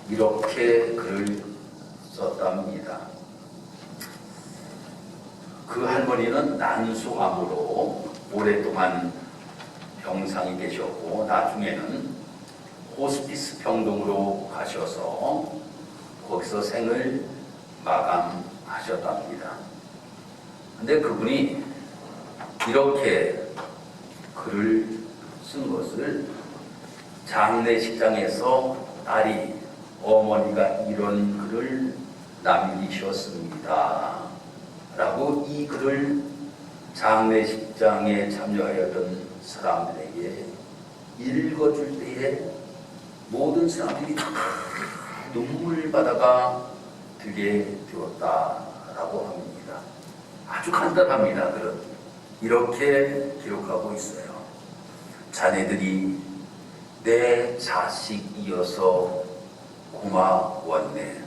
이렇게 글을 썼답니다. 그 할머니는 난소암으로 오랫동안 병상이 되셨고 나중에는 호스피스 병동으로 가셔서 거기서 생을 마감하셨답니다. 근데 그분이 이렇게 글을 쓴 것을 장례식장에서 딸이 어머니가 이런 글을 남기셨습니다 라고 이 글을 장례식장에 참여하였던 사람들에게 읽어줄 때에 모든 사람들이 다 눈물바다가 되게 되었다라고 합니다. 아주 간단합니다. 이렇게 기록하고 있어요. 자네들이 내 자식이어서 고마웠네.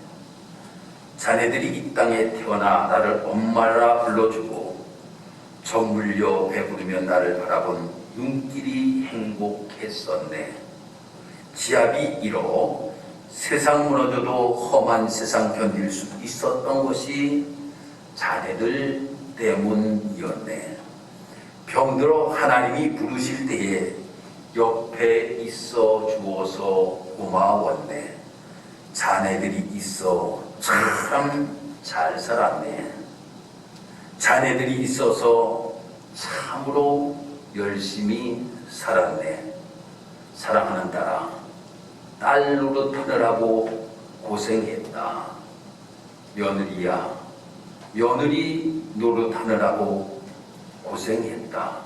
자네들이 이 땅에 태어나 나를 엄마라 불러주고 저 물려 배부르며 나를 바라본 눈길이 행복했었네. 지압이 일어 세상 무너져도 험한 세상 견딜 수 있었던 것이 자네들 때문이었네. 병들어 하나님이 부르실 때에 옆에 있어 주어서 고마웠네. 자네들이 있어 참 잘 살았네. 자네들이 있어서 참으로 열심히 살았네. 사랑하는 딸아, 딸 노릇하느라고 고생했다. 며느리야, 며느리 노릇하느라고 고생했다.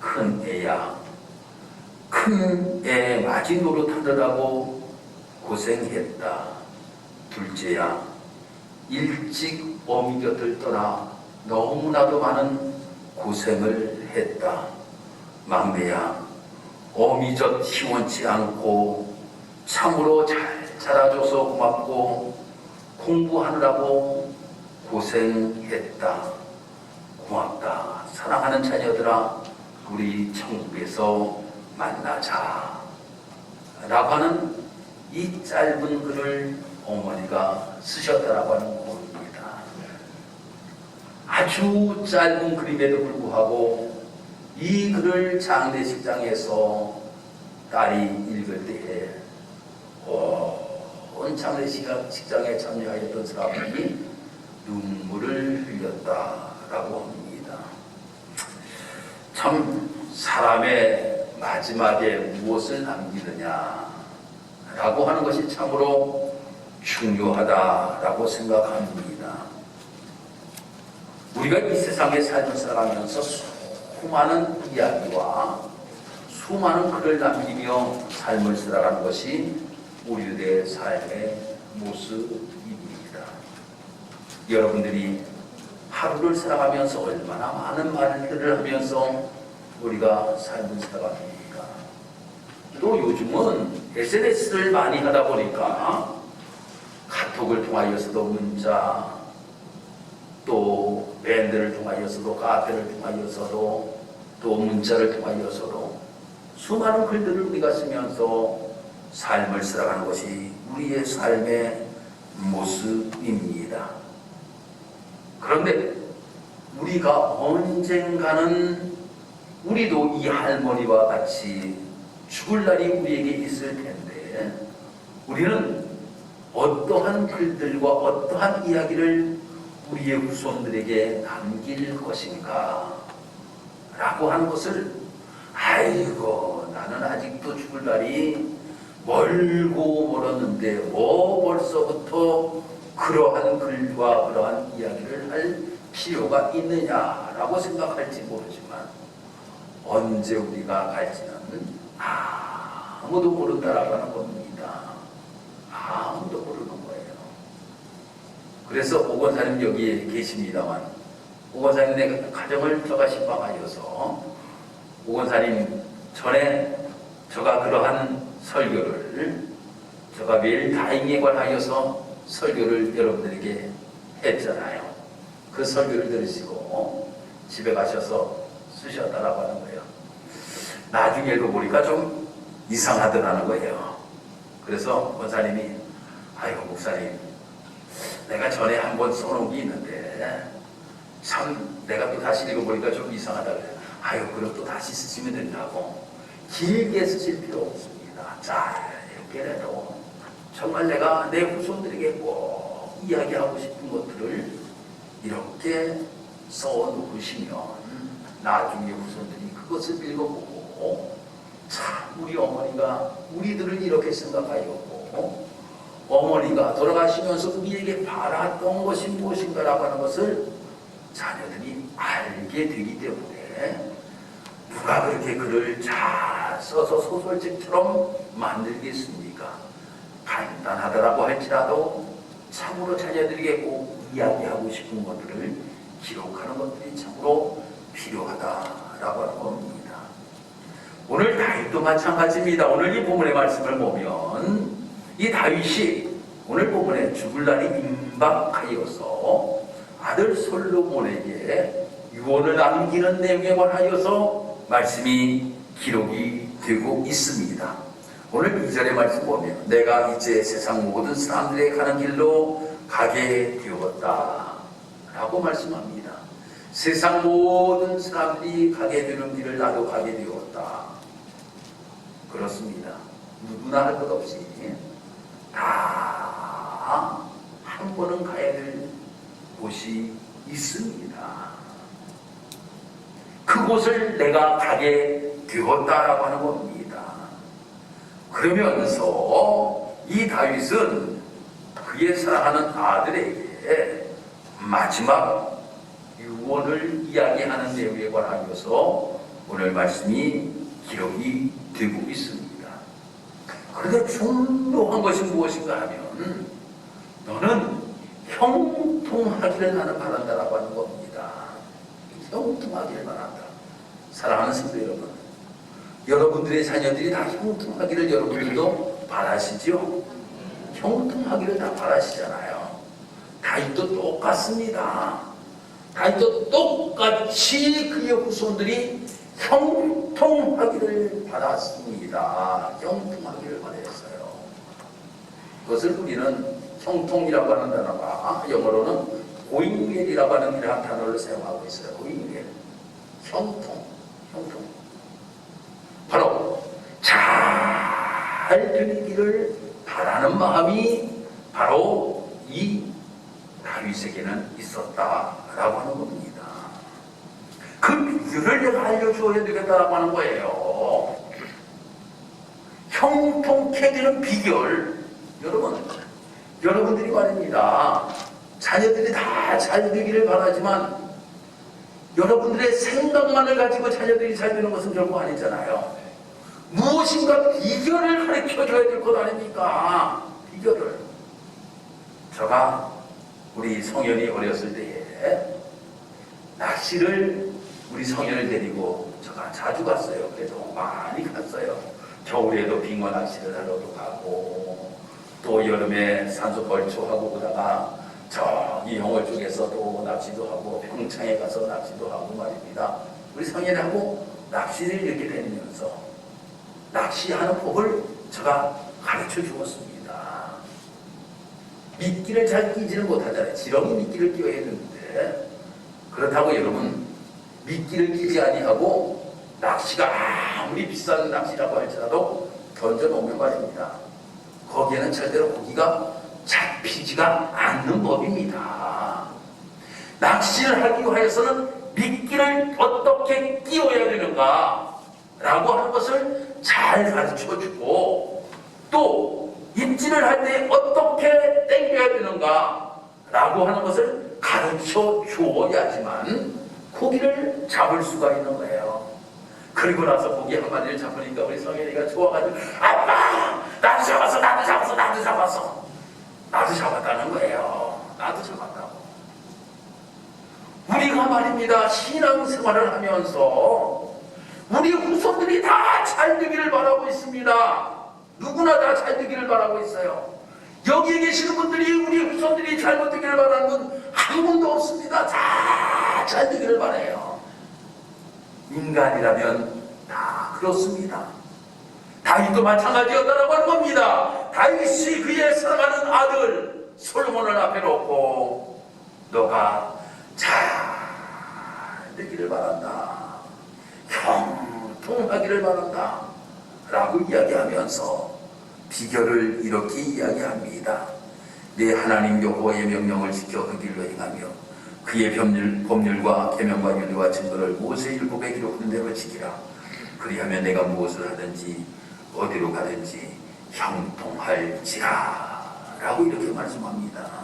큰 애야, 큰 애 맞이 노릇하느라고 고생했다. 둘째야, 일찍 어미 곁을 떠나 너무나도 많은 고생을 했다. 막내야, 어미젖 시원치 않고 참으로 잘 자라줘서 고맙고 공부하느라고 고생했다. 고맙다. 사랑하는 자녀들아, 우리 천국에서 만나자 라고 하는 이 짧은 글을 어머니가 쓰셨다라고 하는 겁니다. 아주 짧은 글임에도 불구하고 이 글을 장례식장에서 딸이 읽을 때에 온 장례식장에 참여하였던 사람들이 눈물을 흘렸다라고 합니다. 참 사람의 마지막에 무엇을 남기느냐라고 하는 것이 참으로 중요하다라고 생각합니다. 우리가 이 세상에 삶을 살아가면서 수많은 이야기와 수많은 글을 남기며 삶을 살아가는 것이 우리들의 삶의 모습입니다. 여러분들이 하루를 살아가면서 얼마나 많은 말들을 하면서 우리가 삶을 살아갑니까? 또 요즘은 SNS를 많이 하다 보니까 카톡을 통하여서도 문자, 또 밴드를 통하여서도 카페를 통하여서도 또 문자를 통하여서도 수많은 글들을 우리가 쓰면서 삶을 살아가는 것이 우리의 삶의 모습입니다. 그런데 우리가 언젠가는 우리도 이 할머니와 같이 죽을 날이 우리에게 있을 텐데 우리는 어떠한 글들과 어떠한 이야기를 우리의 후손들에게 남길 것인가 라고 하는 것을 아이고 나는 아직도 죽을 날이 멀고 멀었는데 뭐 벌써부터 그러한 글과 그러한 이야기를 할 필요가 있느냐라고 생각할지 모르지만 언제 우리가 갈지는 아무도 모른다라고 하는 겁니다. 아무도 모르는 거예요. 그래서 오건사님 여기에 계십니다만 오건사님의 가정을 저가 신방하여서 오건사님 전에 저가 그러한 설교를 저가 매일 다임에 관하여서 설교를 여러분들에게 했잖아요. 그 설교를 들으시고 집에 가셔서 쓰셨다라고 하는 거예요. 나중에 읽어보니까 좀 이상하더라는 거예요. 그래서 권사님이 아이고 목사님, 내가 전에 한번 써놓은 게 있는데 참 내가 또 다시 읽어보니까 좀 이상하다 그래. 아유 그럼 또 다시 쓰시면 된다고. 길게 쓰실 필요 없습니다. 짧게라도 정말 내가 내 후손들에게 꼭 이야기하고 싶은 것들을 이렇게 써놓으시면 나중에 후손들이 그것을 읽어보고 참 우리 어머니가 우리들을 이렇게 생각하였고 어머니가 돌아가시면서 우리에게 바랐던 것이 무엇인가라고 하는 것을 자녀들이 알게 되기 때문에 누가 그렇게 글을 잘 써서 소설책처럼 만들겠습니까? 간단하더라고 할지라도 참으로 자녀들에게 꼭 이야기하고 싶은 것들을 기록하는 것들이 참으로 필요하다라고 하는 겁니다. 오늘 다윗도 마찬가지입니다. 오늘 이 본문의 말씀을 보면 이 다윗이 오늘 본문에 죽을 날이 임박하여서 아들 솔로몬에게 유언을 남기는 내용에 관하여서 말씀이 기록이 되고 있습니다. 오늘 2절의 말씀 보면 내가 이제 세상 모든 사람들의 가는 길로 가게 되었다 라고 말씀합니다. 세상 모든 사람들이 가게 되는 길을 나도 가게 되었다. 그렇습니다. 누구나 할 것 없이 다 한 번은 가야 될 곳이 있습니다. 그곳을 내가 가게 되었다라고 하는 겁니다. 그러면서 이 다윗은 그의 사랑하는 아들에게 마지막 유언을 이야기하는 내용에 관하여서 오늘 말씀이 기록이 되고 있습니다. 그런데 중요한 것이 무엇인가 하면 너는 형통하기를 나는 바란다라고 하는 겁니다. 형통하기를 바란다. 사랑하는 성도 여러분, 여러분들의 자녀들이 다 형통하기를 여러분들도 바라시죠? 형통하기를 다 바라시잖아요. 다윗도 똑같습니다. 다윗도 똑같이 그의 후손들이 형통하기를 바랐습니다. 형통하기를 바랬어요. 그것을 우리는 형통이라고 하는 단어가 영어로는 고잉웰이라고 하는 이러한 단어를 사용하고 있어요. 고잉웰. 형통. 바로 잘 되기를 바라는 마음이 바로 이 다윗에게는 있었다라고 하는 겁니다. 그 비결을 내가 알려주어야 되겠다라고 하는 거예요. 형통케 되는 비결. 여러분들이 말입니다. 자녀들이 다 잘 되기를 바라지만 여러분들의 생각만을 가지고 자녀들이 잘 되는 것은 결코 아니잖아요. 무엇인가 비결을 가르쳐줘야 될 것 아닙니까? 비결을. 제가 우리 성현이 어렸을 때에 낚시를 우리 성현을 데리고 제가 자주 갔어요. 그래도 많이 갔어요. 겨울에도 빙어 낚시를 하러도 가고 또 여름에 산소 벌초하고 그러다가 저기 영월 쪽에서 또 낚시도 하고 평창에 가서 낚시도 하고 말입니다. 우리 성현하고 낚시를 이렇게 다니면서 낚시하는 법을 제가 가르쳐 주었습니다. 미끼를 잘 끼지는 못하잖아요. 지렁이 미끼를 끼워야 되는데 그렇다고 여러분 미끼를 끼지 아니하고 낚시가 아무리 비싼 낚시라고 할지라도 던져놓으면 말입니다. 거기에는 절대로 고기가 잡히지가 않는 법입니다. 낚시를 하기 위해서는 미끼를 어떻게 끼워야 되는가 라고 하는 것을 잘 가르쳐주고 또 입질을 할 때 어떻게 당겨야 되는가 라고 하는 것을 가르쳐 주어야지만 고기를 잡을 수가 있는 거예요. 그리고 나서 고기 한 마리를 잡으니까 우리 성현이가 좋아가지고 아빠 나도 잡았다는 거예요. 나도 잡았다고. 우리가 말입니다. 신앙생활을 하면서 우리 후손들이 다 잘 되기를 바라고 있습니다. 누구나 다 잘 되기를 바라고 있어요. 여기에 계시는 분들이 우리 후손들이 잘못되기를 바라는 분 한 분도 없습니다. 다 잘 되기를 바라요. 인간이라면 다 그렇습니다. 다윗도 마찬가지였다라고 하는 겁니다. 다윗이 그의 사랑하는 아들 솔로몬을 앞에 놓고 너가 잘 되기를 바란다, 형통하기를 바란다 라고 이야기하면서 비결을 이렇게 이야기합니다. 내 하나님 여호와의 명령을 지켜 그 길로 행하며 그의 법률과 계명과 윤리와 증거를 모세율법에 기록한 대로 지키라. 그리하면 내가 무엇을 하든지 어디로 가든지 형통할지라 라고 이렇게 말씀합니다.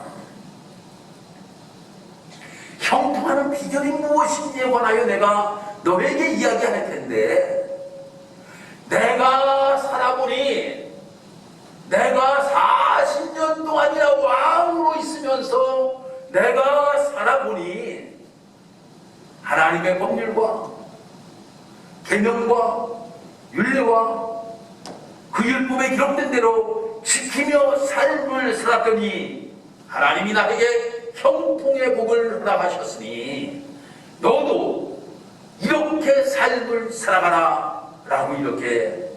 형통하는 비결이 무엇인지에 관하여 내가 너에게 이야기할 텐데, 내가 살아보니 내가 40년 동안이나 왕으로 있으면서 내가 살아보니 하나님의 법률과 계명과 율례와 그 율법에 기록된 대로 지키며 삶을 살았더니 하나님이 나에게 형통의 복을 허락하셨으니 너도 이렇게 삶을 살아가라 라고 이렇게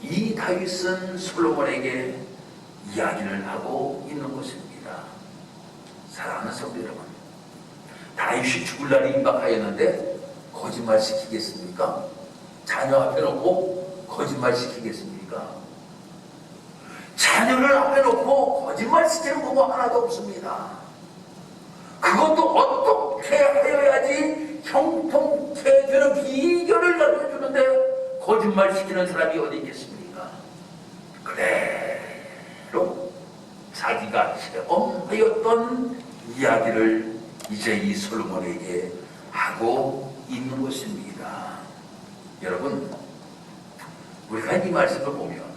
이 다윗은 솔로몬에게 이야기를 하고 있는 것입니다. 사랑하는 성도 여러분, 다윗이 죽을 날이 임박하였는데 거짓말 시키겠습니까? 자녀 앞에 놓고 거짓말 시키겠습니까? 자녀를 앞에 놓고 거짓말 시키는 방법 하나도 없습니다. 그것도 어떻게 하여야지 형통케 되는 비결을 알려주는데 거짓말 시키는 사람이 어디 있겠습니까? 그대로 자기가 체험하였던 이야기를 이제 이 솔로몬에게 하고 있는 것입니다. 여러분, 우리가 이 말씀을 보면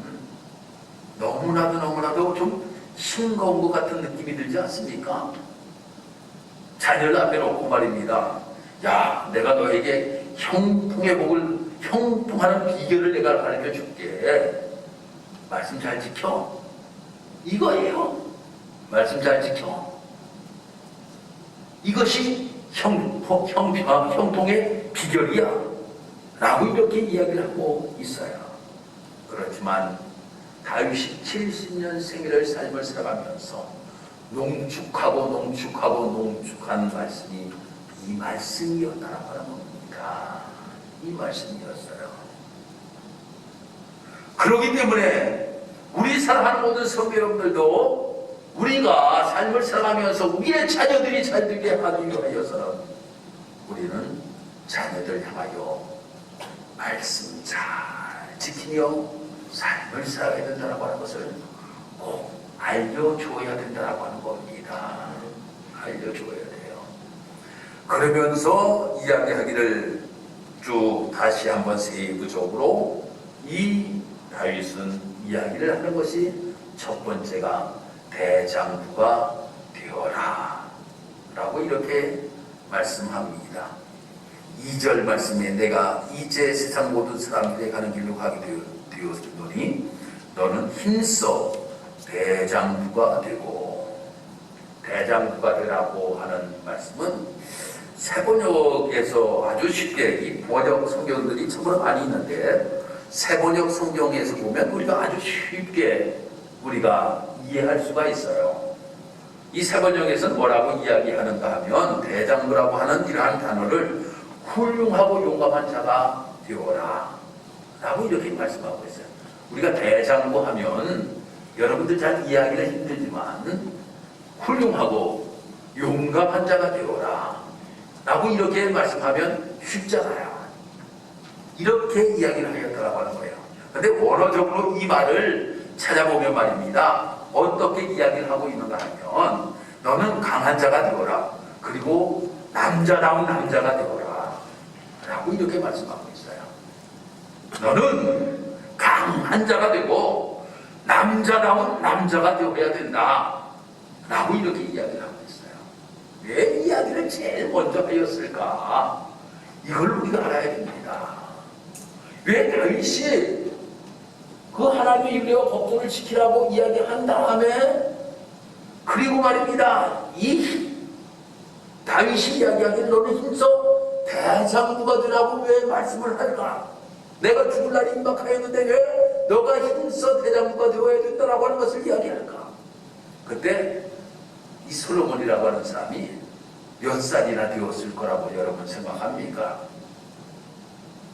너무나도 좀 싱거운 것 같은 느낌이 들지 않습니까? 자녀를 앞에 놓고 말입니다. 야, 내가 너에게 형통의 복을, 형통하는 비결을 내가 가르쳐 줄게. 말씀 잘 지켜. 이거예요. 말씀 잘 지켜. 이것이 형통의 비결이야 라고 이렇게 이야기를 하고 있어요. 그렇지만 다윗이 70년 생애를 삶을 살아가면서 농축한 말씀이 이 말씀이었다라고 하는 겁니다. 이 말씀이었어요. 그렇기 때문에 우리 사랑하는 모든 성도 여러분들도 우리가 삶을 살아가면서 우리의 자녀들이 잘 되게 하기 위하여서는 우리는 자녀들 향하여 말씀 잘 지키며 삶을 살아가야 된다고 하는 것을 꼭 알려줘야 된다고 하는 겁니다. 알려줘야 돼요. 그러면서 이야기하기를 쭉 다시 한번 세부적으로 이 다윗은 이야기를 하는 것이 첫 번째가 대장부가 되어라 라고 이렇게 말씀합니다. 2절 말씀에 내가 이제 세상 모든 사람들이 가는 길로 가게 되었으니 너는 힘써 대장부가 되고, 대장부가 되라고 하는 말씀은 세번역에서 아주 쉽게, 이 번역 성경들이 참으로 많이 있는데 세번역 성경에서 보면 우리가 아주 쉽게 우리가 이해할 수가 있어요. 이 세번역에서는 뭐라고 이야기하는가 하면 대장부라고 하는 이러한 단어를 훌륭하고 용감한 자가 되어라 라고 이렇게 말씀하고 있어요. 우리가 대장부 하면 여러분들 잘 이해하기는 힘들지만 훌륭하고 용감한 자가 되어라 라고 이렇게 말씀하면 쉽잖아요. 이렇게 이야기를 하였다고 하는 거예요. 그런데 원어적으로 이 말을 찾아보면 말입니다. 어떻게 이야기를 하고 있는가 하면 너는 강한 자가 되어라. 그리고 남자다운 남자가 되어라 라고 이렇게 말씀하고 있어요. 너는 강한 자가 되고 남자다운 남자가 되어야 된다 라고 이렇게 이야기를 하고 있어요. 왜 이야기를 제일 먼저 하였을까? 이걸 우리가 알아야 됩니다. 왜 다윗이 그 하나님의 율례와 법도를 지키라고 이야기한 다음에 그리고 말입니다. 이 다윗이 이야기하기를 너는 힘써 대장부가 되라고 왜 말씀을 할까? 내가 죽을 날이 임박하였는데 왜 너가 힘써 대장부가 되어야 된다라고 하는 것을 이야기할까? 그때 이 솔로몬이라고 하는 사람이 몇 살이나 되었을 거라고 여러분 생각합니까?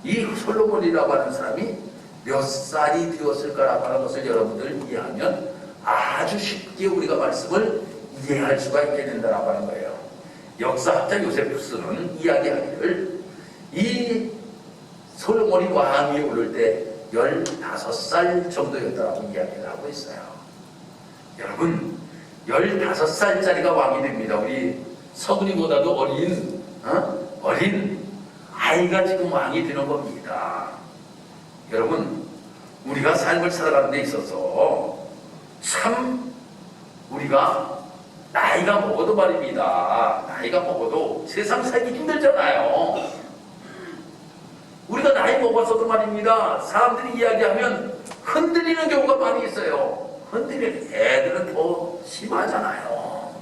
이 솔로몬이라고 하는 사람이 몇 살이 되었을 거라고 하는 것을 여러분들 이해하면 아주 쉽게 우리가 말씀을 이해할 수가 있게 된다고 하는 거예요. 역사학자 요세푸스는 이야기하기를 이 솔로몬이 왕위에 오를 때 15살 정도였다고 이야기를 하고 있어요. 여러분 15살짜리가 왕이 됩니다. 우리 서구니보다도 어린 아이가 지금 왕이 되는 겁니다. 여러분 우리가 삶을 살아가는 데 있어서 참 우리가 나이가 먹어도 말입니다. 나이가 먹어도 세상 살기 힘들잖아요. 우리가 나이 먹어서도 말입니다. 사람들이 이야기하면 흔들리는 경우가 많이 있어요. 흔들리는 애들은 더 심하잖아요.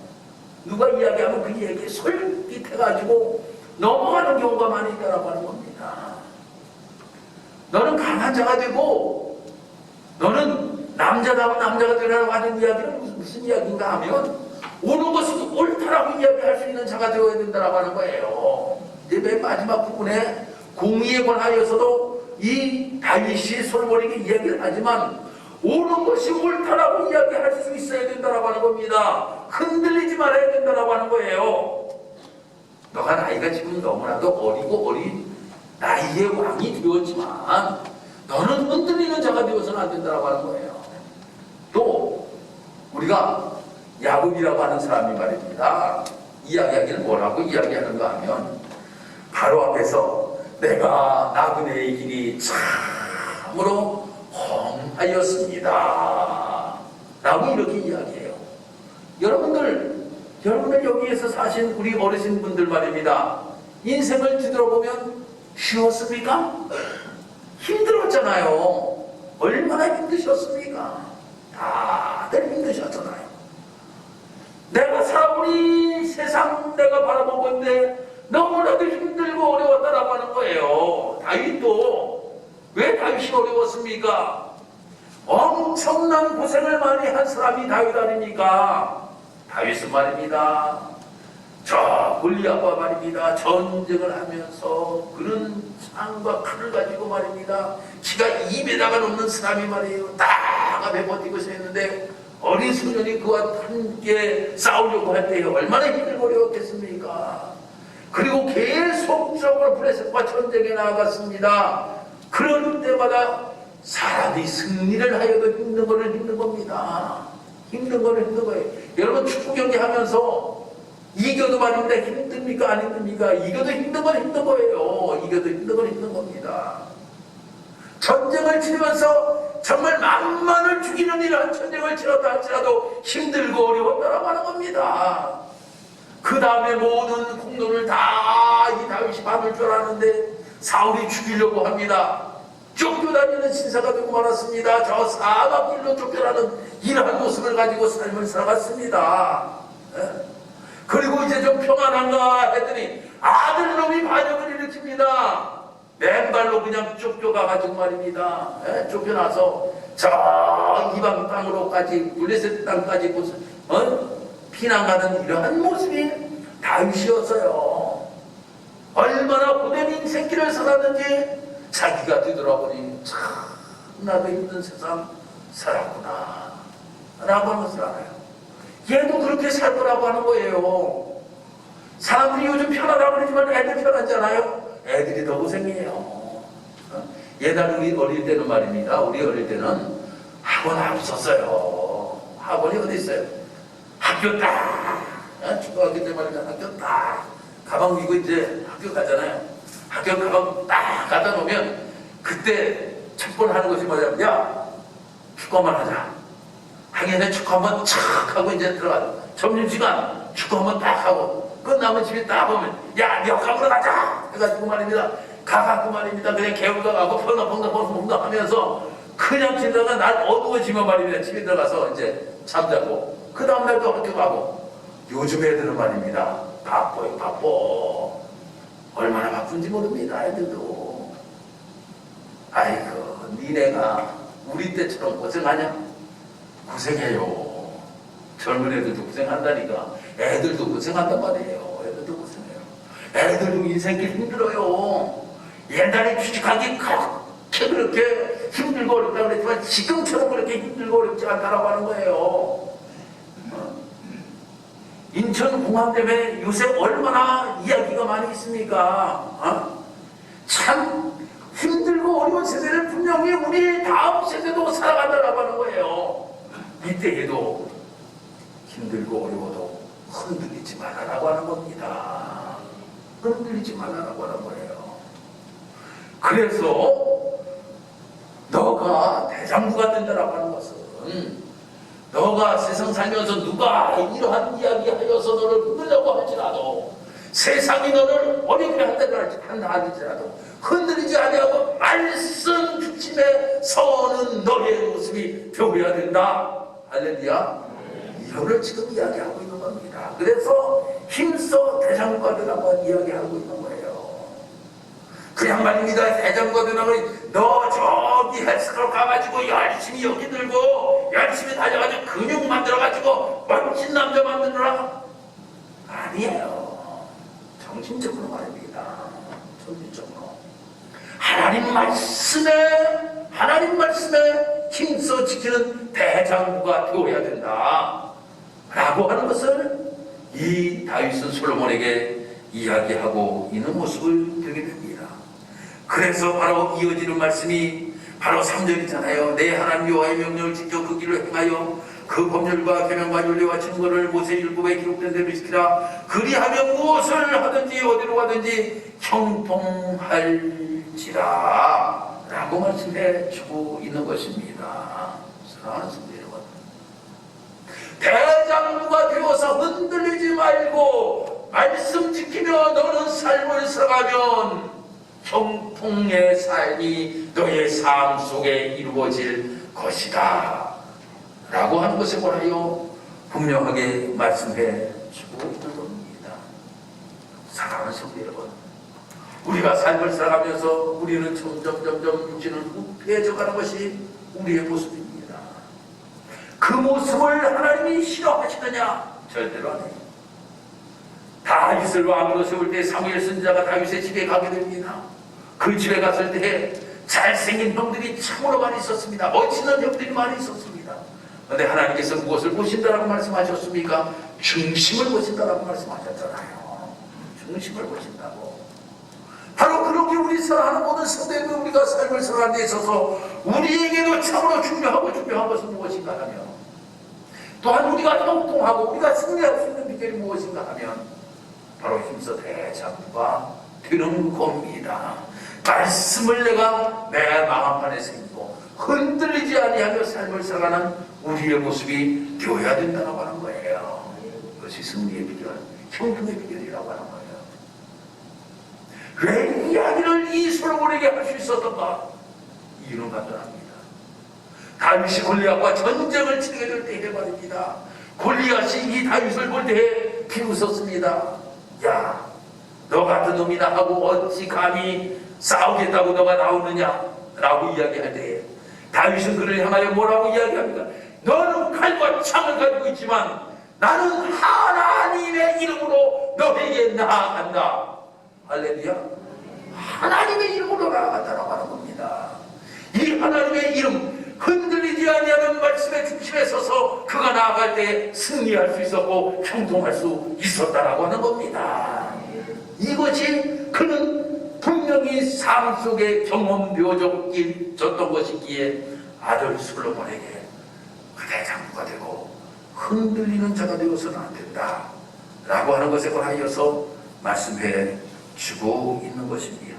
누가 이야기하면 그 얘기에 솔깃해가지고 넘어가는 경우가 많이 있다고 하는 겁니다. 너는 강한 자가 되고 너는 남자다운 남자가 되라고 하는 이야기는 무슨 이야기인가 하면 오는 것이 옳다라고 이야기할 수 있는 자가 되어야 된다고 하는 거예요. 이제 맨 마지막 부분에 공의에 관하여서도 이 다윗이 솔로몬에게 이야기를 하지만 옳은 것이 옳다라고 이야기할 수 있어야 된다고 하는 겁니다. 흔들리지 말아야 된다고 하는 거예요. 너가 나이가 지금 너무나도 어리고 어린 나이의 왕이 되었지만 너는 흔들리는 자가 되어서는 안 된다고 하는 거예요. 또 우리가 야곱이라고 하는 사람이 말입니다. 이야기하기는 뭐라고 이야기하는가 하면 바로 앞에서 내가 나그네의 길이 참으로 험하였습니다 라고 이렇게 이야기해요. 여러분들 여기에서 사신 우리 어르신분들 말입니다. 인생을 뒤돌아보면 쉬웠습니까? 힘들었잖아요. 얼마나 힘드셨습니까? 다들 힘드셨잖아요. 내가 살아온 이 세상 내가 바라보고 있는데 너무나도 힘들고 어려웠다라고 하는 거예요. 다윗도 왜 다윗이 어려웠습니까? 엄청난 고생을 많이 한 사람이 다윗 아닙니까? 다윗은 말입니다. 저 골리앗과 말입니다. 전쟁을 하면서 그는 창과 칼을 가지고 말입니다. 키가 2m가 넘는 사람이 말이에요. 딱 앞에 버티고 있었는데 어린 소년이 그와 함께 싸우려고 할 때 얼마나 힘들고 어려웠겠습니까? 그리고 계속적으로 블레셋과 전쟁에 나아갔습니다. 그럴 때마다 사람이 승리를 하여도 힘든 겁니다. 힘든 거예요. 여러분 축구 경기 하면서 이겨도 말입니다. 힘듭니까? 안 힘듭니까? 이겨도 힘든 건 힘든 거예요. 이겨도 힘든 건 힘든 겁니다. 전쟁을 치르면서 정말 만만을 죽이는 이러한 전쟁을 치렀다 할지라도 힘들고 어려웠다라고 하는 겁니다. 그 다음에 모든 공로를 다 이 다윗이 받을 줄 알았는데 사울이 죽이려고 합니다. 쫓겨다니는 신사가 되고 말았습니다. 저 사막길로 쫓겨나는 이러한 모습을 가지고 삶을 살아갔습니다. 그리고 이제 좀 평안한가 했더니 아들놈이 반역을 일으킵니다. 맨발로 그냥 쫓겨가가지고 말입니다. 쫓겨나서 저 이방 땅으로까지 블레셋 땅까지 피난가는 이러한 모습이 다윗이었어요. 얼마나 고된 인생길을 살았는지 자기가 뒤돌아보니 참 나도 힘든 세상 살았구나 라고 하는 것을 알아요. 얘도 그렇게 살 거라고 하는 거예요. 사람들이 요즘 편하다고 그러지만 애들 편하잖아요. 애들이 더 고생이에요. 옛날 우리 어릴 때는 말입니다. 우리 어릴 때는 학원 없었어요. 학원이 어디 있어요? 학교 딱 중고학교 때 말이면 학교 딱 가방 미고 이제 학교 가잖아요. 학교 가방 딱 갖다 놓으면 그때 첫 번 하는 것이 뭐냐면 야 축구 한번 하자. 하기 전에 축구 한번 착 하고 이제 들어가. 점심시간 축구 한번 딱 하고 끝나면 집에 딱 오면 야 역학으로 가자 해가지고 말입니다. 가갖고 말입니다. 그냥 개울가 가고 펑덩 하면서 그냥 지나가 날 어두워지면 말입니다. 집에 들어가서 이제 잠자고 그 다음날 또 학교 가고. 요즘 애들은 말입니다. 바빠요. 바빠. 얼마나 바쁜지 모릅니다. 애들도. 아이고 니네가 우리 때처럼 고생하냐? 고생해요. 젊은 애들도 고생한다니까. 애들도 고생한단 말이에요. 애들도 고생해요. 애들도 인생길 힘들어요. 옛날에 취직하기 그렇게 힘들고 어렵다고 그랬지만 지금처럼 그렇게 힘들고 어렵지 않다라고 하는 거예요. 인천공항 때문에 요새 얼마나 이야기가 많이 있습니까? 참 힘들고 어려운 세대를 분명히 우리 다음 세대도 살아간다라고 하는 거예요. 이때에도 힘들고 어려워도 흔들리지 말라라고 하는 겁니다. 흔들리지 말라라고 하는 거예요. 그래서 너가 대장부가 된다라고 하는 것은 너가 세상 살면서 누가 이러한 이야기 하여서 너를 흔들려고 할지라도 세상이 너를 어렵게 한다 할지라도 흔들리지 아니하고 말씀 중심에 서는 너의 모습이 되어야 된다. 할렐루야. 이거를 지금 이야기하고 있는 겁니다. 그래서 힘써 대장부가 되라고 이야기하고 있는 거예요. 그냥 말입니다. 대장부가 되라고 너 저기 헬스클럽 가가지고 열심히 여기 들고 열심히 달려가지고 근육 만들어가지고 멋진 남자 만들어라. 아니에요. 정신적으로 말입니다. 정신적으로 하나님 말씀에 힘써 지키는 대장부가 되어야 된다 라고 하는 것을 이 다윗은 솔로몬에게 이야기하고 있는 모습을 보게 됩니다. 그래서 바로 이어지는 말씀이 바로 3절이잖아요. 내 하나님 여호와의 명령을 지켜 그 길을 행하여 그 법률과 계명과 윤례와 증거를 모세율법에 기록된 대로 지키라. 그리하면 무엇을 하든지 어디로 가든지 형통할지라 라고 말씀해 주고 있는 것입니다. 사랑하는 성도 여러분, 대장부가 되어서 흔들리지 말고 말씀 지키며 너는 삶을 살아가면 형통의 삶이 너의 삶 속에 이루어질 것이다 라고 하는 것에 관하여 분명하게 말씀해 주고 있는 겁니다. 사랑하는 성도 여러분, 우리가 삶을 살아가면서 우리는 점점 육신을 후패해져가는 것이 우리의 모습입니다. 그 모습을 하나님이 싫어하시느냐? 절대로 아니에요. 다윗을 왕으로 세울 때 사무엘 선지자가 다윗의 집에 가게 됩니다. 그 집에 갔을 때 잘생긴 형들이 참으로 많이 있었습니다. 멋지는 형들이 많이 있었습니다. 그런데 하나님께서 무엇을 보신다라고 말씀하셨습니까? 중심을 보신다라고 말씀하셨잖아요. 중심을 보신다고. 바로 그렇게 우리 사랑하는 모든 성도님들, 우리가 삶을 살아가는 데 있어서 우리에게도 참으로 중요한 것은 무엇인가 하면, 또한 우리가 형통하고 우리가 승리할 수 있는 비결이 무엇인가 하면 바로 힘써 대장부가 되는 겁니다. 말씀을 내가 내 마음판에 새기고 흔들리지 아니하며 삶을 살아가는 우리의 모습이 되어야 된다고 하는 거예요. 그것이 승리의 비결, 형통의 비결이라고 하는 거예요. 왜 이야기를 이 솔로몬에게 할 수 있었던가? 이유는 간단합니다. 다윗이 골리앗과 전쟁을 치르게 될 때에 말입니다. 골리앗이 이 다윗을 볼 때에 비웃었습니다. 야, 너 같은 놈이나 하고 어찌 감히 싸우겠다고 너가 나오느냐? 라고 이야기할 때에 다윗은 그를 향하여 뭐라고 이야기합니까? 너는 칼과 창을 가지고 있지만 나는 하나님의 이름으로 너에게 나아간다. 할렐루야. 하나님의 이름으로 나아간다라고 하는 겁니다. 이 하나님의 이름, 흔들리지 아니하는 말씀의 중심에 서서 그가 나아갈 때 승리할 수 있었고 형통할 수 있었다라고 하는 겁니다. 이것이 그는 분명히 삶 속에 경험되어졌던 것이기에 아들 솔로몬에게 그 대장부가 되고 흔들리는 자가 되어서는 안 된다 라고 하는 것에 관하여서 말씀해 주고 있는 것입니다.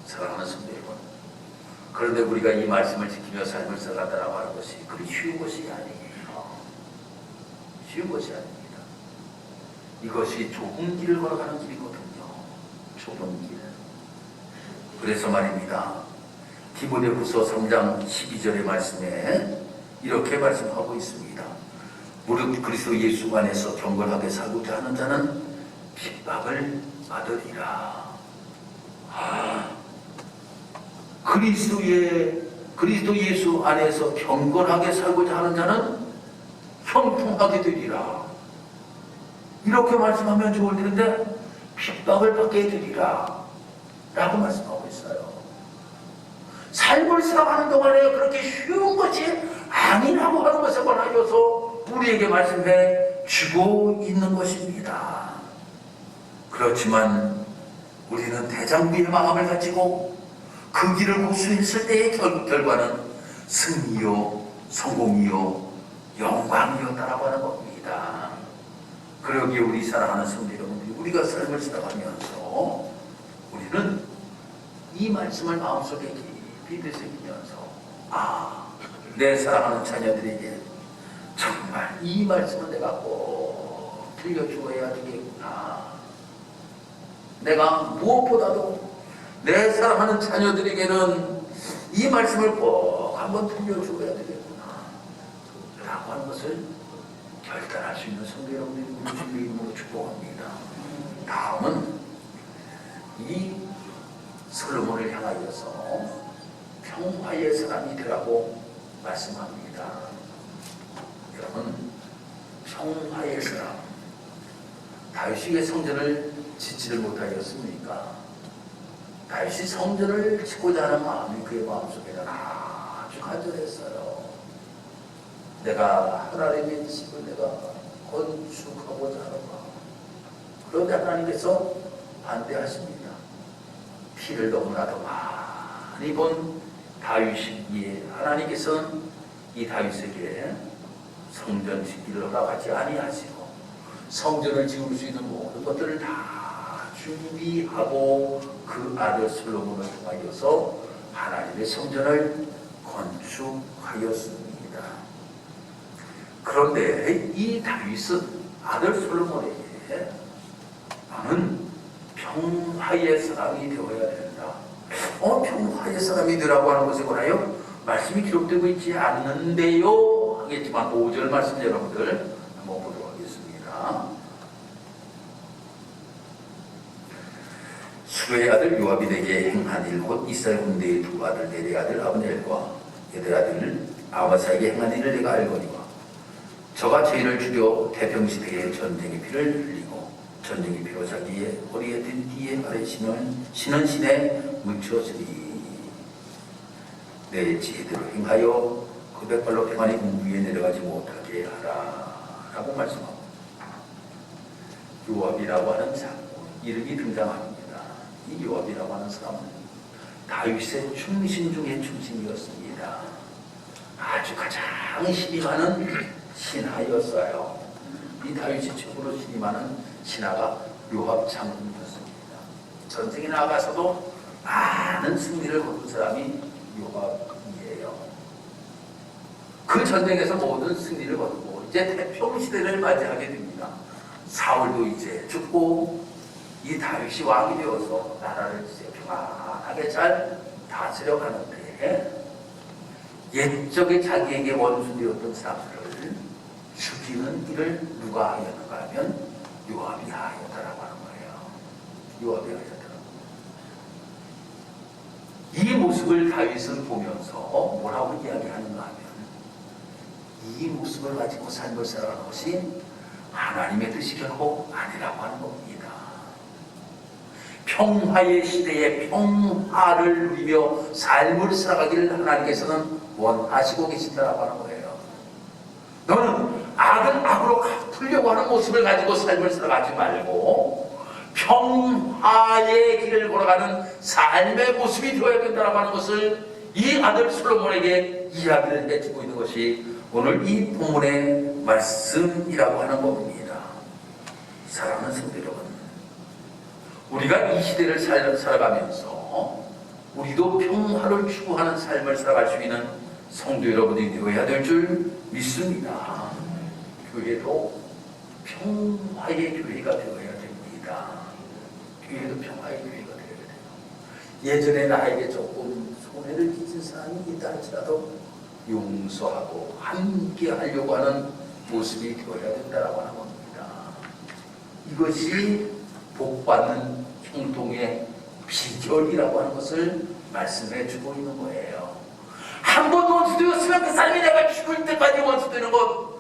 사랑하는 성도 여러분, 그런데 우리가 이 말씀을 지키며 삶을 살아간다고 하는 것이 그리 쉬운 것이 아니에요. 쉬운 것이 아닙니다. 이것이 좁은 길을 걸어가는 길이거든요. 좁은 길. 그래서 말입니다. 디모데후서 3장 12절의 말씀에 이렇게 말씀하고 있습니다. 무릇 그리스도 예수 안에서 경건하게 살고자 하는 자는 핍박을 받으리라. 그리스도 예수 안에서 경건하게 살고자 하는 자는 형통하게 되리라. 이렇게 말씀하면 좋을 텐데 핍박을 받게 되리라 라고 말씀하고 있어요. 삶을 살아가는 동안에 그렇게 쉬운 것이 아니라고 하는 것에 관하여서 우리에게 말씀해 주고 있는 것입니다. 그렇지만 우리는 대장부의 마음을 가지고 그 길을 고수했을 때의 결과는 승리요, 성공이요, 영광이었다라고 하는 겁니다. 그러기에 우리 사랑하는 성도 여러분들이 우리가 삶을 살아가면서 우리는 이 말씀을 마음속에 깊이 되새기면서 내 사랑하는 자녀들에게 정말 이 말씀을 내가 꼭 들려주어야 되겠구나. 내가 무엇보다도 내 사랑하는 자녀들에게는 이 말씀을 꼭 한번 들려주어야 되겠구나 라고 하는 것을 결단할 수 있는 성도 여러분들이 우리 주님의 이름으로 축복합니다. 다음은 이 솔로몬을 향하여서 평화의 사람이 되라고 말씀합니다. 여러분, 평화의 사람, 다윗이 성전을 짓지를 못하였습니까? 다윗이 성전을 짓고자 하는 마음이 그의 마음속에는 아주 간절했어요. 내가 하나님의 집을 내가 건축하고자 하는 마음. 그런데 하나님께서 반대하십니다. 피를 너무나도 많이 본 다윗이기에 하나님께서는 이 다윗에게 성전 짓기를 허락하지 아니하시고 성전을 지을 수 있는 모든 것들을 다 준비하고 그 아들 솔로몬을 통하여서 하나님의 성전을 건축하였습니다. 그런데 이 다윗은 아들 솔로몬에게 나는 평화의 사람이 되어야 된다. 평화의 사람이 되라고 하는 것에 관하여 말씀이 기록되고 있지 않는데요 하겠지만 5절 말씀 여러분들 한번 보도록 하겠습니다. 수레의 아들 요압이 내게 행한 일 곧 이스라엘 군대의 두 아들 네의 아들 아브넬과 여덟 아들 아마사에게 행한 일을 내가 알거니와 저가 죄인을 죽여 태평시대에 전쟁의 피를 흘리고 전쟁의 피로 자기의 허리에 든 뒤에 아래 신은 신에 묻혔으니 내 지혜대로 행하여 그 백발로 평안히 위에 내려가지 못하게 하라 라고 말씀하고 요압이라고 하는 이름이 등장합니다. 이 요압이라고 하는 사람은 다윗의 충신 중에 충신이었습니다. 아주 가장 힘이 많은 신하였어요. 이 다윗이 최고로 힘이 많은 신하가 요압 장군이었습니다. 전쟁에 나가서도 많은 승리를 거둔 사람이 요압이에요. 그 전쟁에서 모든 승리를 거두고 이제 태평시대를 맞이하게 됩니다. 사울도 이제 죽고 이 다윗이 왕이 되어서 나라를 이제 평안하게 잘 다스려 가는데 옛적에 자기에게 원수되었던 사람들을 죽이는 일을 누가 하였는가 하면 요압이 하였다라고 하는 거예요. 요압이 하였다라고. 이 모습을 다윗은 보면서 뭐라고 이야기하는가 하면 이 모습을 가지고 삶을 살아가는 것이 하나님의 뜻이 결코 아니라고 하는 겁니다. 평화의 시대에 평화를 누리며 삶을 살아가기를 하나님께서는 원하시고 계신다라고 하는 거예요. 너는 악은 악으로 갚으려고 하는 모습을 가지고 삶을 살아가지 말고 평화의 길을 걸어가는 삶의 모습이 되어야 된다라고 하는 것을 이 아들 솔로몬에게 이야기를 해주고 있는 것이 오늘 이 본문의 말씀이라고 하는 겁니다. 사랑하는 성도 여러분, 우리가 이 시대를 살아가면서 우리도 평화를 추구하는 삶을 살아갈 수 있는 성도 여러분이 되어야 될 줄 믿습니다. 교회도 평화의 교회가 되어야 됩니다. 교회도 평화의 교회가 되어야 돼요. 예전에 나에게 조금 손해를 끼친 사람이 있다 할지라도 용서하고 함께 하려고 하는 모습이 되어야 된다고 하는 겁니다. 이것이 복받는 행동의 비결이라고 하는 것을 말씀해 주고 있는 거예요. 한 번 원수되었으면 그 사람이 내가 죽을 때까지 원수되는 것